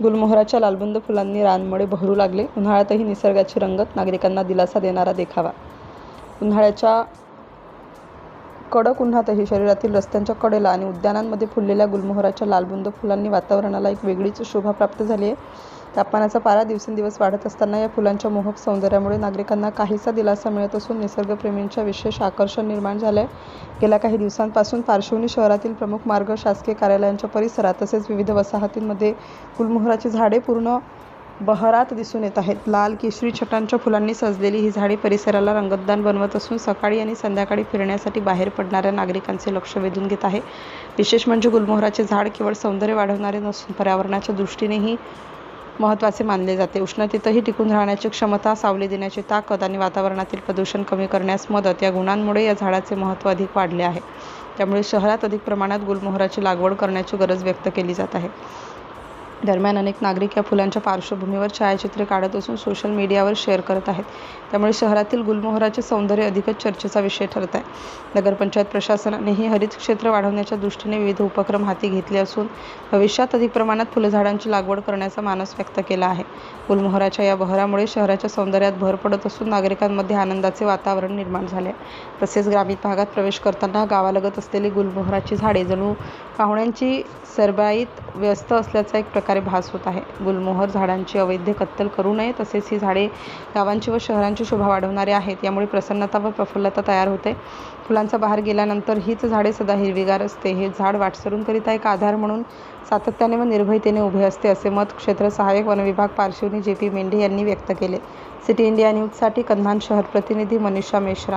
गुलमोहराच्या लालबुंद फुलांनी रानमळे बहरू लागले. उन्हाळ्यातही निसर्गाची रंगत, नागरिकांना दिलासा देणारा देखावा. उन्हाळ्याच्या कडक उन्हातही शहरातील रस्त्यांच्या कडेला आणि उद्यानांमध्ये फुललेल्या गुलमोहराच्या लालबुंद फुलांनी वातावरणाला एक वेगळीच शोभा प्राप्त झाली आहे. तापमानाचा पारा दिवसेंदिवस वाढत असताना या फुलांच्या मोहक सौंदर्यामुळे नागरिकांना काहीसा दिलासा मिळत असून निसर्गप्रेमींच्या विशेष आकर्षण निर्माण झाले आहे. गेल्या काही दिवसांपासून पार्श्वनी शहरातील प्रमुख मार्ग, शासकीय कार्यालयांच्या परिसरात तसेच विविध वसाहतींमध्ये गुलमोहराची झाडे पूर्ण बहरात दिसून येत आहेत. लाल, केशरी छटांच्या फुलांनी सजलेली ही झाडे परिसराला रंगतदान बनवत असून सकाळी आणि संध्याकाळी फिरण्यासाठी बाहेर पडणाऱ्या नागरिकांचे लक्ष वेधून घेत आहे. विशेष म्हणजे गुलमोहराचे झाड केवळ सौंदर्य वाढवणारे नसून पर्यावरणाच्या दृष्टीनेही महत्त्वाचे मानले जाते. उष्णतेतही टिकून राहण्याची क्षमता, सावली देण्याची ताकद आणि वातावरणातील प्रदूषण कमी करण्यास मदत या गुणांमुळे या झाडाचे महत्त्व अधिक वाढले आहे. त्यामुळे शहरात अधिक प्रमाणात गुलमोहराची लागवड करण्याची गरज व्यक्त केली जात आहे. दरम्यान अनेक नागरिक या फुलांच्या पार्श्वभूमीवर छायाचित्रे काढत असून सोशल मीडियावर शेअर करत आहेत. त्यामुळे शहरातील गुलमोहराचे सौंदर्य अधिकच चर्चेचा विषय ठरत आहे. नगरपंचायत प्रशासनानेही हरित क्षेत्र वाढवण्याच्या दृष्टीने विविध उपक्रम हाती घेतले असून भविष्यात अधिक प्रमाणात फुलझाडांची लागवड करण्याचा मानस व्यक्त केला आहे. गुलमोहराच्या या बहरामुळे शहराच्या सौंदर्यात भर पडत असून नागरिकांमध्ये आनंदाचे वातावरण निर्माण झाले आहे. तसेच ग्रामीण भागात प्रवेश करताना गावालगत असलेली गुलमोहराची झाडे जणू पाहुण्यांची सरबाईत व्यस्त असल्याचा एक प्रकारे भास होत आहे. गुलमोहर झाडांची अवैध कत्तल करू नये, तसेच ही झाडे गावांची व शहरांची शोभा वाढवणारी आहेत. यामुळे प्रसन्नता व प्रफुल्लता तयार होते. फुलांचा बहार गेल्यानंतर हीच झाडे सदा हिरवीगार असते. हे झाड वाटसरूंकरिता एक आधार म्हणून सातत्याने व निर्भयतेने उभे असते, असे मत क्षेत्र सहाय्यक वनविभाग पार्श्वनी जे.पी. मेंढे यांनी व्यक्त केले. सिटी इंडिया न्यूजसाठी कंधान शहर प्रतिनिधी मनीषा मेश्राम.